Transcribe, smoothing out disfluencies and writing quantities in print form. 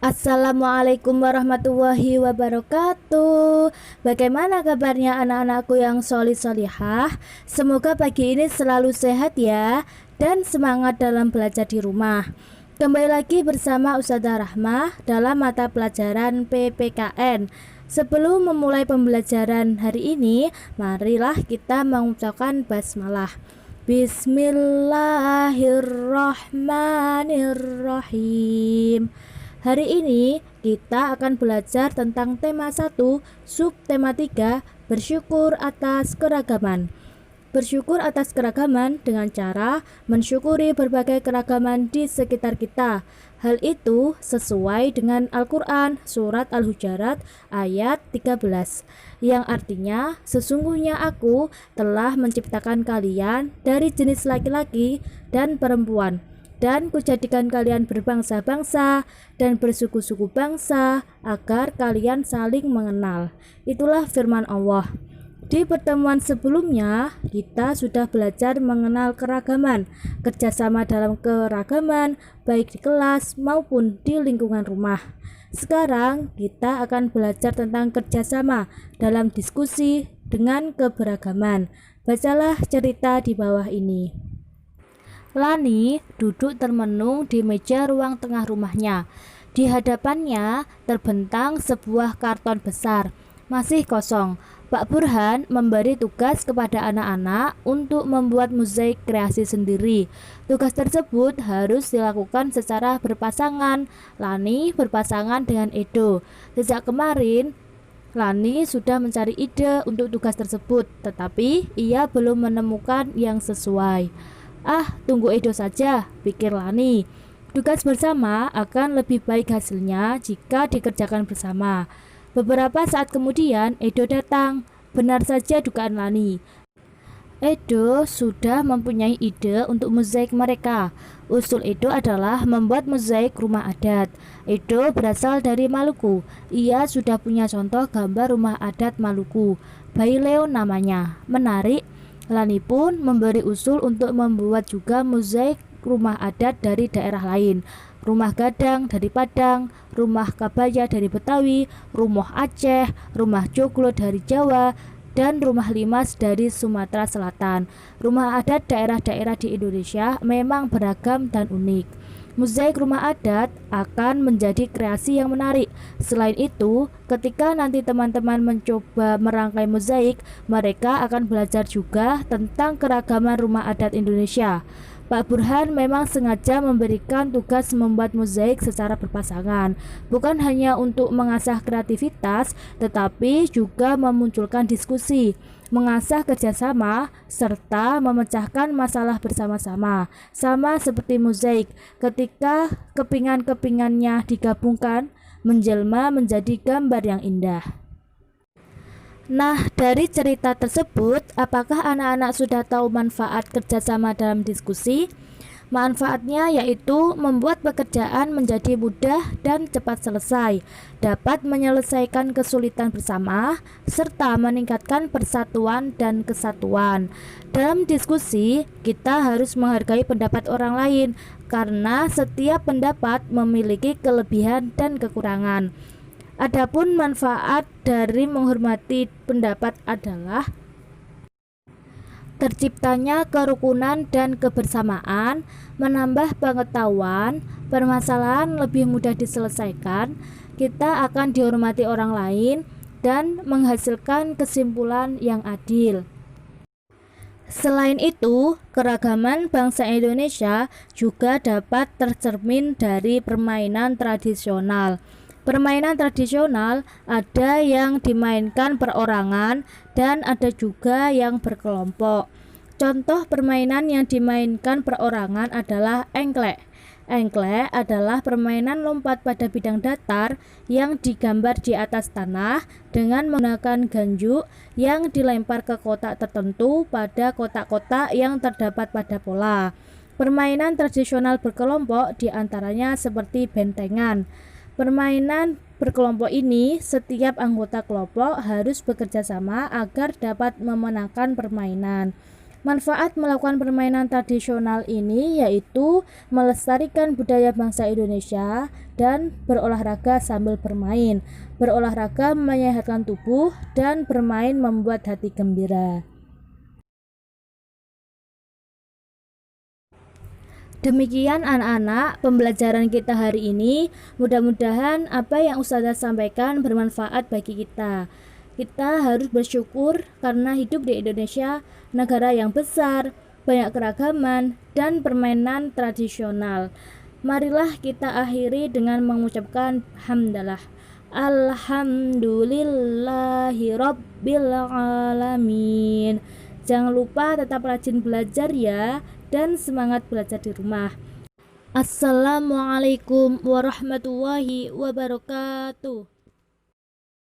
Assalamualaikum warahmatullahi wabarakatuh. Bagaimana kabarnya anak-anakku yang solih-solihah? Semoga pagi ini selalu sehat ya, dan semangat dalam belajar di rumah. Kembali lagi bersama Ustazah Rahmah dalam mata pelajaran PPKN. Sebelum memulai pembelajaran hari ini, marilah kita mengucapkan basmalah. Bismillahirrahmanirrahim. Hari ini kita akan belajar tentang tema 1, subtema 3, bersyukur atas keragaman. Bersyukur atas keragaman dengan cara mensyukuri berbagai keragaman di sekitar kita. Hal itu sesuai dengan Al-Quran surat Al-Hujarat ayat 13, yang artinya sesungguhnya aku telah menciptakan kalian dari jenis laki-laki dan perempuan, dan kujadikan kalian berbangsa-bangsa dan bersuku-suku bangsa agar kalian saling mengenal. Itulah firman Allah. Di pertemuan sebelumnya, kita sudah belajar mengenal keragaman, kerjasama dalam keragaman, baik di kelas maupun di lingkungan rumah. Sekarang kita akan belajar tentang kerjasama dalam diskusi dengan keberagaman. Bacalah cerita di bawah ini. Lani duduk termenung di meja ruang tengah rumahnya. Di hadapannya terbentang sebuah karton besar, masih kosong. Pak Burhan memberi tugas kepada anak-anak untuk membuat mozaik kreasi sendiri. Tugas tersebut harus dilakukan secara berpasangan. Lani berpasangan dengan Edo. Sejak kemarin, Lani sudah mencari ide untuk tugas tersebut, tetapi ia belum menemukan yang sesuai. Tunggu Edo saja, pikir Lani. Tugas bersama akan lebih baik hasilnya jika dikerjakan bersama. Beberapa saat kemudian Edo datang. Benar saja dugaan Lani. Edo sudah mempunyai ide untuk mozaik mereka. Usul Edo adalah membuat mozaik rumah adat. Edo berasal dari Maluku. Ia sudah punya contoh gambar rumah adat Maluku. Baileo namanya. Menarik. Lani pun memberi usul untuk membuat juga mozaik rumah adat dari daerah lain. Rumah Gadang dari Padang, rumah Kabaya dari Betawi, rumah Aceh, rumah Joglo dari Jawa, dan rumah Limas dari Sumatera Selatan. Rumah adat daerah-daerah di Indonesia memang beragam dan unik. Mozaik rumah adat akan menjadi kreasi yang menarik. Selain itu, ketika nanti teman-teman mencoba merangkai mozaik, mereka akan belajar juga tentang keragaman rumah adat Indonesia. Pak Burhan memang sengaja memberikan tugas membuat mozaik secara berpasangan, bukan hanya untuk mengasah kreativitas, tetapi juga memunculkan diskusi, mengasah kerjasama, serta memecahkan masalah bersama-sama. Sama seperti mozaik, ketika kepingan-kepingannya digabungkan, menjelma menjadi gambar yang indah. Nah, dari cerita tersebut, apakah anak-anak sudah tahu manfaat kerjasama dalam diskusi? Manfaatnya yaitu membuat pekerjaan menjadi mudah dan cepat selesai, dapat menyelesaikan kesulitan bersama, serta meningkatkan persatuan dan kesatuan. Dalam diskusi, kita harus menghargai pendapat orang lain, karena setiap pendapat memiliki kelebihan dan kekurangan. Adapun manfaat dari menghormati pendapat adalah terciptanya kerukunan dan kebersamaan, menambah pengetahuan, permasalahan lebih mudah diselesaikan, kita akan dihormati orang lain, dan menghasilkan kesimpulan yang adil. Selain itu, keragaman bangsa Indonesia juga dapat tercermin dari permainan tradisional. Permainan tradisional ada yang dimainkan perorangan dan ada juga yang berkelompok. Contoh permainan yang dimainkan perorangan adalah engklek. Engklek adalah permainan lompat pada bidang datar yang digambar di atas tanah dengan menggunakan ganjuk yang dilempar ke kotak tertentu pada kotak-kotak yang terdapat pada pola. Permainan tradisional berkelompok diantaranya seperti bentengan. Permainan berkelompok ini, setiap anggota kelompok harus bekerja sama agar dapat memenangkan permainan. Manfaat melakukan permainan tradisional ini yaitu melestarikan budaya bangsa Indonesia dan berolahraga sambil bermain. Berolahraga menyehatkan tubuh dan bermain membuat hati gembira. Demikian anak-anak pembelajaran kita hari ini. Mudah-mudahan apa yang Ustazah sampaikan bermanfaat bagi kita. Kita harus bersyukur karena hidup di Indonesia, negara yang besar, banyak keragaman, dan permainan tradisional. Marilah kita akhiri dengan mengucapkan hamdalah. Alhamdulillahi Rabbil Alamin. Jangan lupa tetap rajin belajar ya, dan semangat belajar di rumah. Assalamualaikum warahmatullahi wabarakatuh.